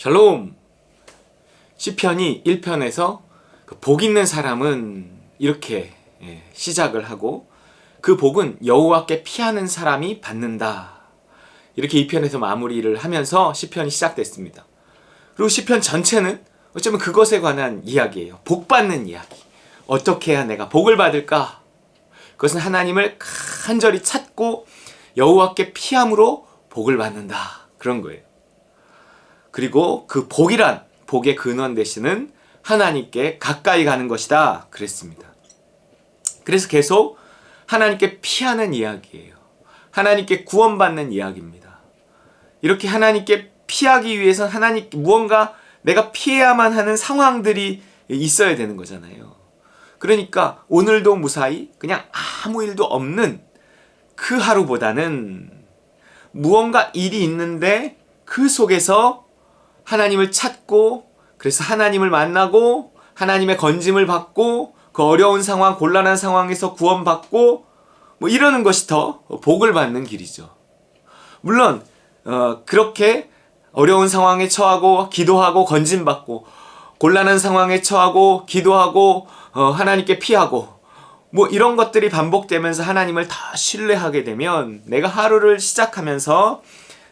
샬롬! 시편이 1편에서 복 있는 사람은 이렇게 시작을 하고, 그 복은 여호와께 피하는 사람이 받는다, 이렇게 2편에서 마무리를 하면서 시편이 시작됐습니다. 그리고 시편 전체는 어쩌면 그것에 관한 이야기예요. 복 받는 이야기. 어떻게 해야 내가 복을 받을까? 그것은 하나님을 간절히 찾고 여호와께 피함으로 복을 받는다, 그런 거예요. 그리고 그 복이란, 복의 근원 되시는 하나님께 가까이 가는 것이다, 그랬습니다. 그래서 계속 하나님께 피하는 이야기예요. 하나님께 구원받는 이야기입니다. 이렇게 하나님께 피하기 위해서 무언가 내가 피해야만 하는 상황들이 있어야 되는 거잖아요. 그러니까 오늘도 무사히 그냥 아무 일도 없는 그 하루보다는 무언가 일이 있는데 그 속에서 하나님을 찾고, 그래서 하나님을 만나고 하나님의 건짐을 받고 그 어려운 상황, 곤란한 상황에서 구원받고 이러는 것이 더 복을 받는 길이죠. 물론 그렇게 어려운 상황에 처하고 기도하고 건짐받고 곤란한 상황에 처하고 기도하고 하나님께 피하고 이런 것들이 반복되면서 하나님을 더 신뢰하게 되면, 내가 하루를 시작하면서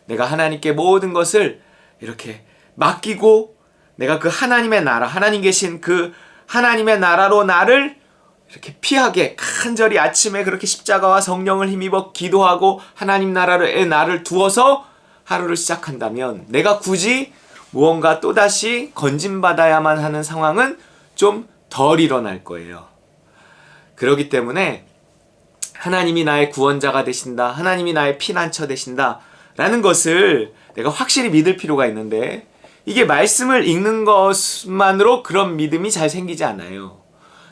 내가 하나님께 모든 것을 이렇게 맡기고 내가 그 하나님의 나라, 하나님 계신 그 하나님의 나라로 나를 이렇게 피하게 간절히 아침에 그렇게 십자가와 성령을 힘입어 기도하고 하나님 나라에 나를 두어서 하루를 시작한다면, 내가 굳이 무언가 또다시 건짐받아야만 하는 상황은 좀 덜 일어날 거예요. 그렇기 때문에 하나님이 나의 구원자가 되신다, 하나님이 나의 피난처 되신다 라는 것을 내가 확실히 믿을 필요가 있는데, 이게 말씀을 읽는 것만으로 그런 믿음이 잘 생기지 않아요.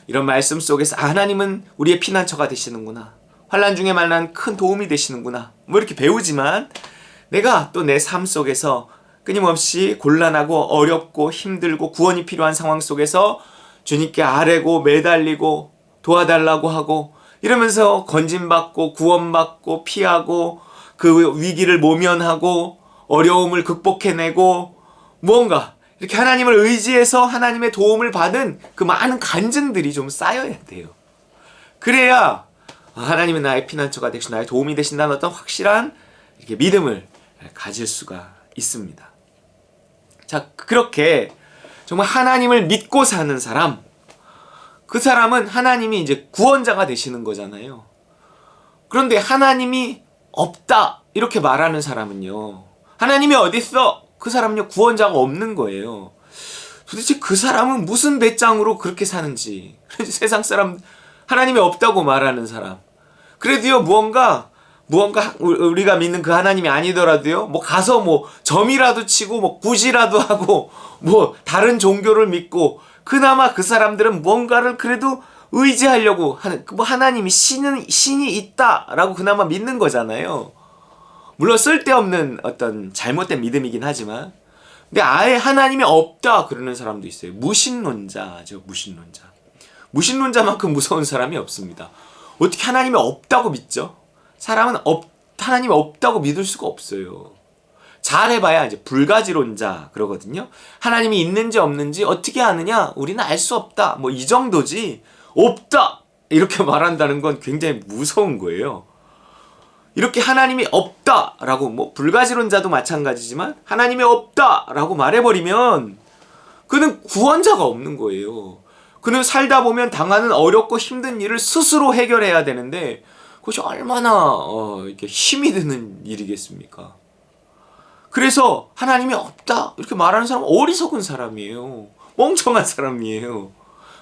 이런 말씀 속에서 하나님은 우리의 피난처가 되시는구나, 환난 중에 만난 큰 도움이 되시는구나 이렇게 배우지만, 내가 또 내 삶 속에서 끊임없이 곤란하고 어렵고 힘들고 구원이 필요한 상황 속에서 주님께 아뢰고 매달리고 도와달라고 하고 이러면서 건짐받고 구원받고 피하고 그 위기를 모면하고 어려움을 극복해내고 무언가 이렇게 하나님을 의지해서 하나님의 도움을 받은 그 많은 간증들이 좀 쌓여야 돼요. 그래야 하나님은 나의 피난처가 되시고 나의 도움이 되신다는 어떤 확실한 이렇게 믿음을 가질 수가 있습니다. 자, 그렇게 정말 하나님을 믿고 사는 사람, 그 사람은 하나님이 이제 구원자가 되시는 거잖아요. 그런데 하나님이 없다 이렇게 말하는 사람은요, 하나님이 어딨어? 그 사람은요 구원자가 없는 거예요. 도대체 그 사람은 무슨 배짱으로 그렇게 사는지. 세상 사람 하나님이 없다고 말하는 사람, 그래도요 무언가 우리가 믿는 그 하나님이 아니더라도요 가서 점이라도 치고 굿이라도 하고 다른 종교를 믿고 그나마 그 사람들은 뭔가를 그래도 의지하려고 하는, 하나님이 신이 있다라고 그나마 믿는 거잖아요. 물론 쓸데없는 어떤 잘못된 믿음이긴 하지만, 근데 아예 하나님이 없다 그러는 사람도 있어요. 무신론자죠. 무신론자만큼 무서운 사람이 없습니다. 어떻게 하나님이 없다고 믿죠? 사람은 하나님이 없다고 믿을 수가 없어요. 잘해봐야 이제 불가지론자 그러거든요. 하나님이 있는지 없는지 어떻게 아느냐? 우리는 알 수 없다. 이 정도지. 없다! 이렇게 말한다는 건 굉장히 무서운 거예요. 이렇게 하나님이 없다라고, 불가지론자도 마찬가지지만 하나님이 없다라고 말해버리면 그는 구원자가 없는 거예요. 그는 살다 보면 당하는 어렵고 힘든 일을 스스로 해결해야 되는데, 그것이 얼마나 이렇게 힘이 드는 일이겠습니까? 그래서 하나님이 없다 이렇게 말하는 사람은 어리석은 사람이에요. 멍청한 사람이에요.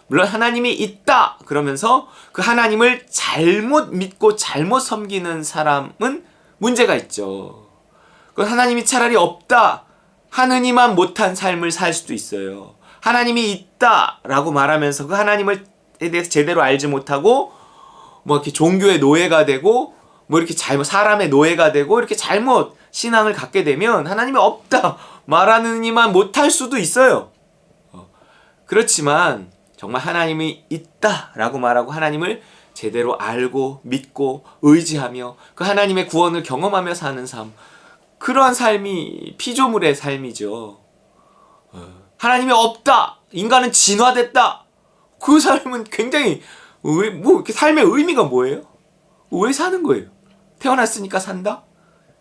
물론 하나님이 있다 그러면서 그 하나님을 잘못 믿고 잘못 섬기는 사람은 문제가 있죠. 그 하나님이 차라리 없다 하느니만 못한 삶을 살 수도 있어요. 하나님이 있다라고 말하면서 그 하나님을 대해서 제대로 알지 못하고 이렇게 종교의 노예가 되고 이렇게 잘못 사람의 노예가 되고 이렇게 잘못 신앙을 갖게 되면 하나님이 없다 말하느니만 못할 수도 있어요. 그렇지만 정말 하나님이 있다라고 말하고 하나님을 제대로 알고 믿고 의지하며 그 하나님의 구원을 경험하며 사는 삶, 그러한 삶이 피조물의 삶이죠. 하나님이 없다. 인간은 진화됐다. 그 사람은 굉장히 이렇게 삶의 의미가 뭐예요? 왜 사는 거예요? 태어났으니까 산다?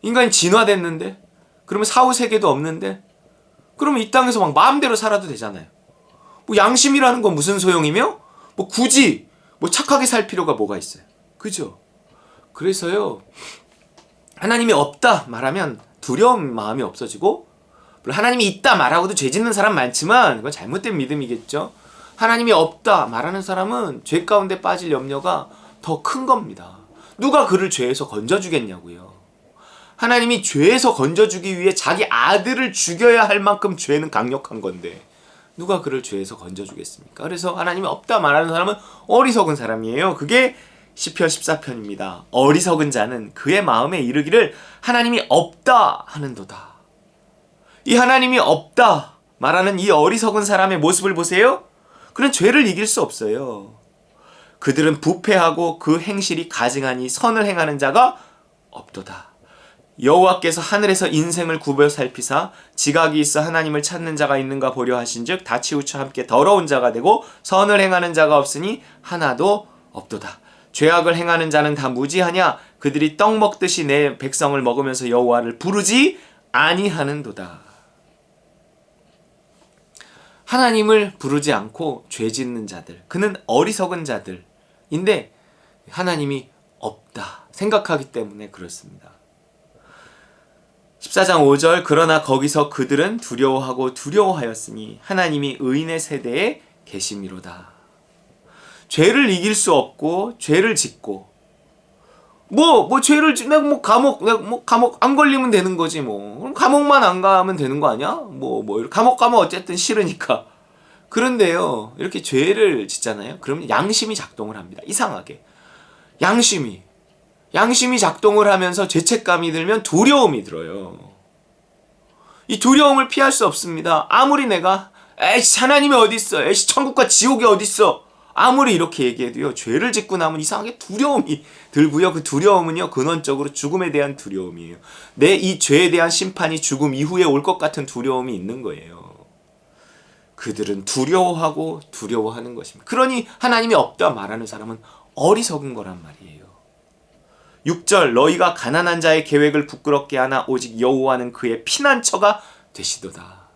인간이 진화됐는데? 그러면 사후세계도 없는데? 그러면 이 땅에서 막 마음대로 살아도 되잖아요. 뭐 양심이라는 건 무슨 소용이며? 뭐 굳이 뭐 착하게 살 필요가 뭐가 있어요? 그죠? 그래서요, 하나님이 없다 말하면 두려운 마음이 없어지고, 물론 하나님이 있다 말하고도 죄 짓는 사람 많지만 그건 잘못된 믿음이겠죠. 하나님이 없다 말하는 사람은 죄 가운데 빠질 염려가 더 큰 겁니다. 누가 그를 죄에서 건져주겠냐고요. 하나님이 죄에서 건져주기 위해 자기 아들을 죽여야 할 만큼 죄는 강력한 건데 누가 그를 죄에서 건져주겠습니까? 그래서 하나님이 없다 말하는 사람은 어리석은 사람이에요. 그게 시편 14편입니다. 어리석은 자는 그의 마음에 이르기를 하나님이 없다 하는도다. 이 하나님이 없다 말하는 이 어리석은 사람의 모습을 보세요. 그는 죄를 이길 수 없어요. 그들은 부패하고 그 행실이 가증하니 선을 행하는 자가 없도다. 여호와께서 하늘에서 인생을 굽어 살피사 지각이 있어 하나님을 찾는 자가 있는가 보려 하신즉 다 치우쳐 함께 더러운 자가 되고 선을 행하는 자가 없으니 하나도 없도다. 죄악을 행하는 자는 다 무지하냐? 그들이 떡 먹듯이 내 백성을 먹으면서 여호와를 부르지 아니하는도다. 하나님을 부르지 않고 죄 짓는 자들, 그는 어리석은 자들인데 하나님이 없다 생각하기 때문에 그렇습니다. 14장 5절 그러나 거기서 그들은 두려워하고 두려워하였으니 하나님이 의인의 세대에 계심이로다. 죄를 이길 수 없고 죄를 짓고 죄를 내가 감옥 안 걸리면 되는 거지 뭐. 그럼 감옥만 안 가면 되는 거 아니야? 감옥 가면 어쨌든 싫으니까. 그런데요, 이렇게 죄를 짓잖아요. 그러면 양심이 작동을 합니다. 이상하게. 양심이 작동을 하면서 죄책감이 들면 두려움이 들어요. 이 두려움을 피할 수 없습니다. 아무리 내가 하나님이 어디 있어? 천국과 지옥이 어디 있어? 아무리 이렇게 얘기해도요, 죄를 짓고 나면 이상하게 두려움이 들고요. 그 두려움은요, 근원적으로 죽음에 대한 두려움이에요. 내 이 죄에 대한 심판이 죽음 이후에 올 것 같은 두려움이 있는 거예요. 그들은 두려워하고 두려워하는 것입니다. 그러니 하나님이 없다 말하는 사람은 어리석은 거란 말이에요. 6절 너희가 가난한 자의 계획을 부끄럽게 하나 오직 여호와는 그의 피난처가 되시도다.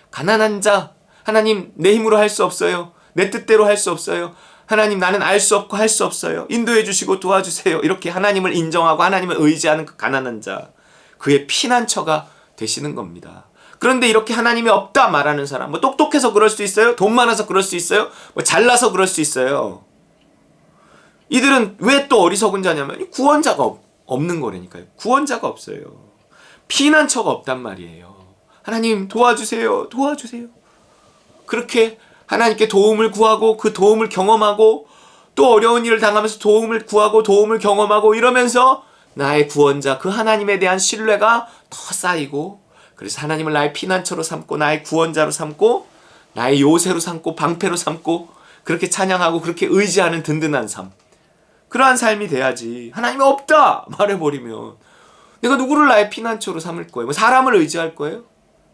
가난한 자, 하나님 내 힘으로 할 수 없어요. 내 뜻대로 할 수 없어요. 하나님 나는 알 수 없고 할 수 없어요. 인도해 주시고 도와주세요. 이렇게 하나님을 인정하고 하나님을 의지하는 그 가난한 자, 그의 피난처가 되시는 겁니다. 그런데 이렇게 하나님이 없다 말하는 사람, 똑똑해서 그럴 수 있어요. 돈 많아서 그럴 수 있어요. 잘나서 그럴 수 있어요. 이들은 왜 또 어리석은 자냐면 구원자가 없는 거라니까요. 구원자가 없어요. 피난처가 없단 말이에요. 하나님 도와주세요. 그렇게 하나님께 도움을 구하고 그 도움을 경험하고 또 어려운 일을 당하면서 도움을 구하고 도움을 경험하고 이러면서 나의 구원자 그 하나님에 대한 신뢰가 더 쌓이고, 그래서 하나님을 나의 피난처로 삼고 나의 구원자로 삼고 나의 요새로 삼고 방패로 삼고 그렇게 찬양하고 그렇게 의지하는 든든한 삶, 그러한 삶이 돼야지. 하나님이 없다 말해버리면 내가 누구를 나의 피난처로 삼을 거예요? 사람을 의지할 거예요?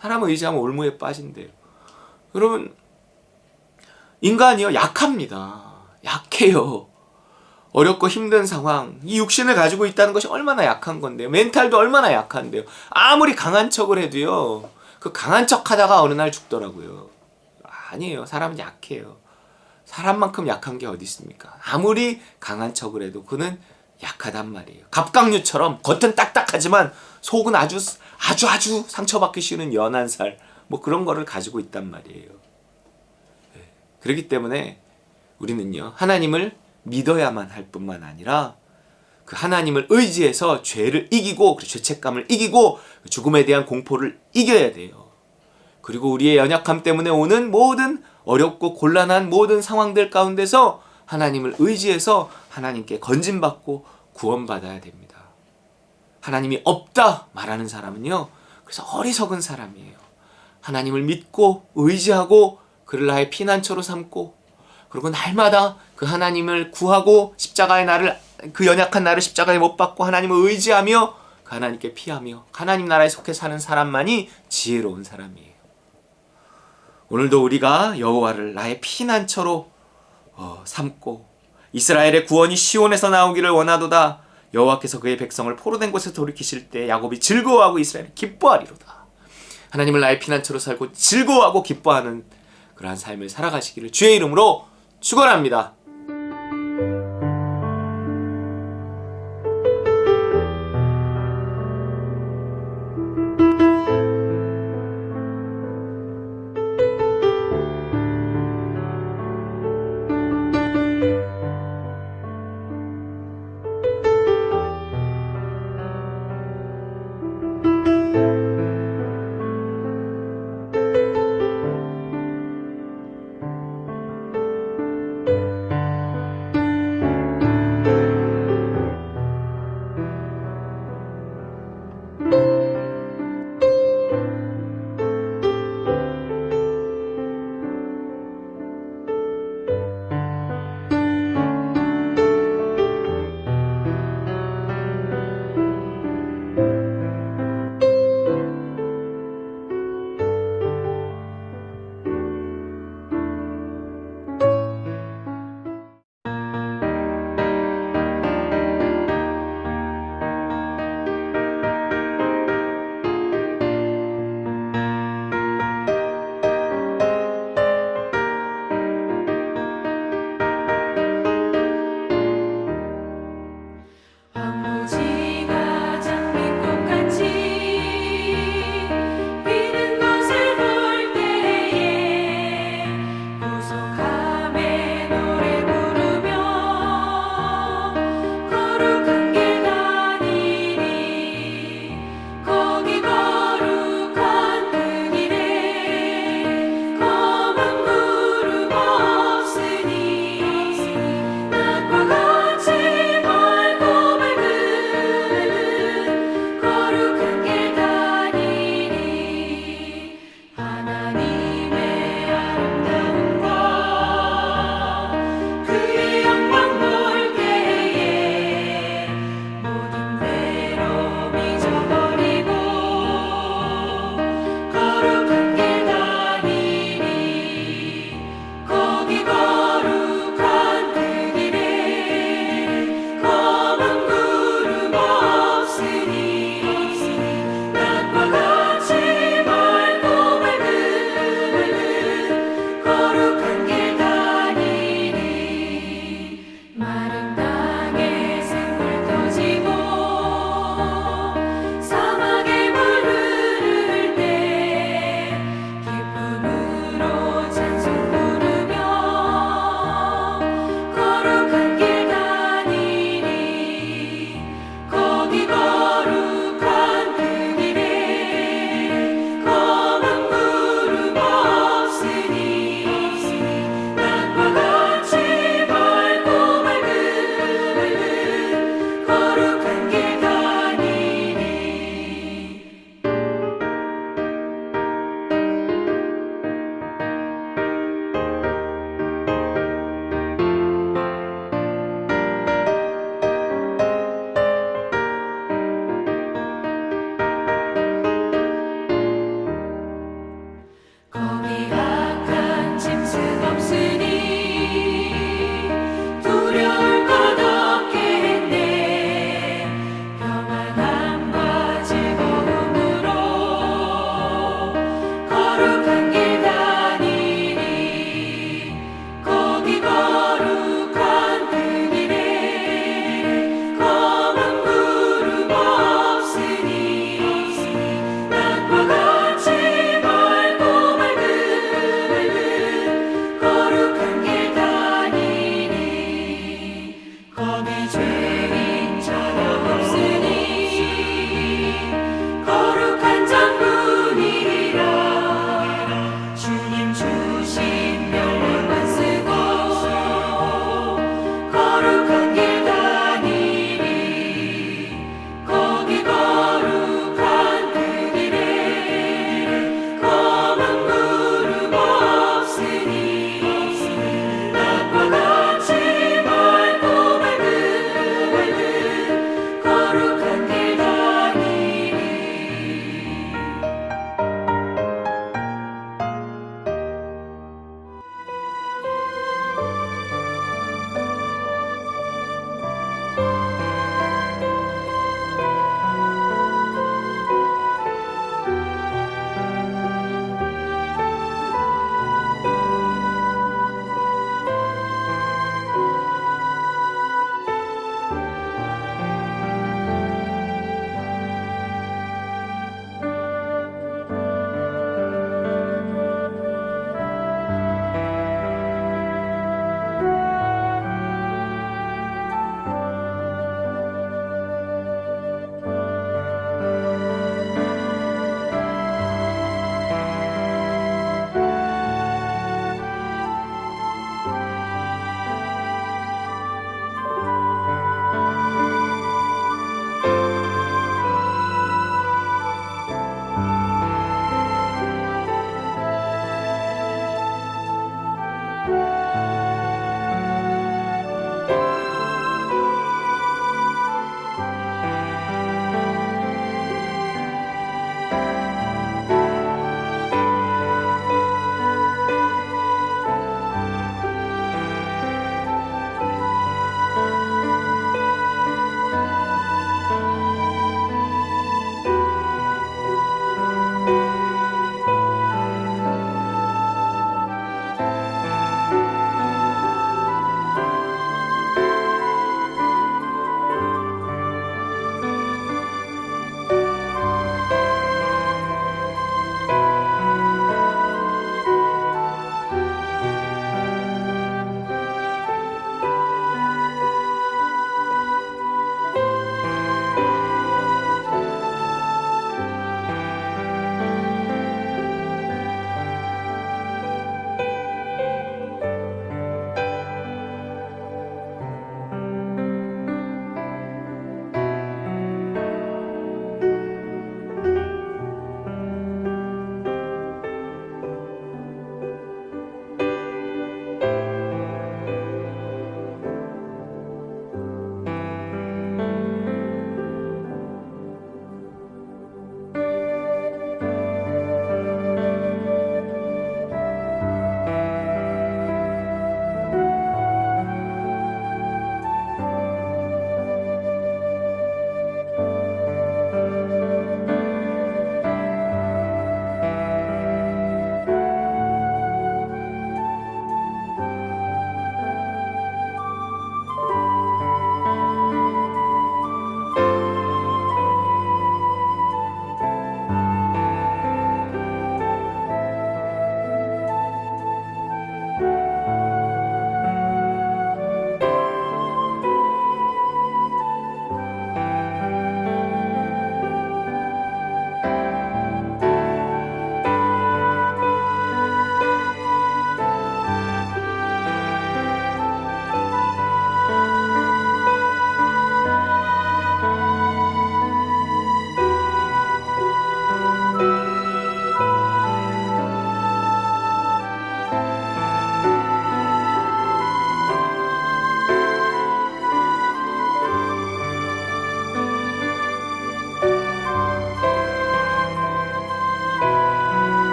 사람을 의지하면 올무에 빠진대요. 여러분, 인간이요 약합니다. 약해요. 어렵고 힘든 상황, 이 육신을 가지고 있다는 것이 얼마나 약한 건데요. 멘탈도 얼마나 약한데요. 아무리 강한 척을 해도요, 그 강한 척 하다가 어느 날 죽더라고요. 아니에요. 사람은 약해요. 사람만큼 약한 게 어디 있습니까? 아무리 강한 척을 해도 그는 약하단 말이에요. 갑각류처럼 겉은 딱딱하지만 속은 아주 상처받기 쉬운 연한 살, 그런 거를 가지고 있단 말이에요. 그렇기 때문에 우리는요, 하나님을 믿어야만 할 뿐만 아니라 그 하나님을 의지해서 죄를 이기고 죄책감을 이기고 죽음에 대한 공포를 이겨야 돼요. 그리고 우리의 연약함 때문에 오는 모든 어렵고 곤란한 모든 상황들 가운데서 하나님을 의지해서 하나님께 건진받고 구원받아야 됩니다. 하나님이 없다 말하는 사람은요, 그래서 어리석은 사람이에요. 하나님을 믿고 의지하고 그를 나의 피난처로 삼고, 그리고 날마다 그 하나님을 구하고 그 연약한 나를 십자가에 못 박고 하나님을 의지하며 그 하나님께 피하며 하나님 나라에 속해 사는 사람만이 지혜로운 사람이에요. 오늘도 우리가 여호와를 나의 피난처로 삼고 이스라엘의 구원이 시온에서 나오기를 원하도다. 여호와께서 그의 백성을 포로된 곳에서 돌이키실 때 야곱이 즐거워하고 이스라엘이 기뻐하리로다. 하나님을 나의 피난처로 살고 즐거워하고 기뻐하는 그러한 삶을 살아가시기를 주의 이름으로 축원합니다.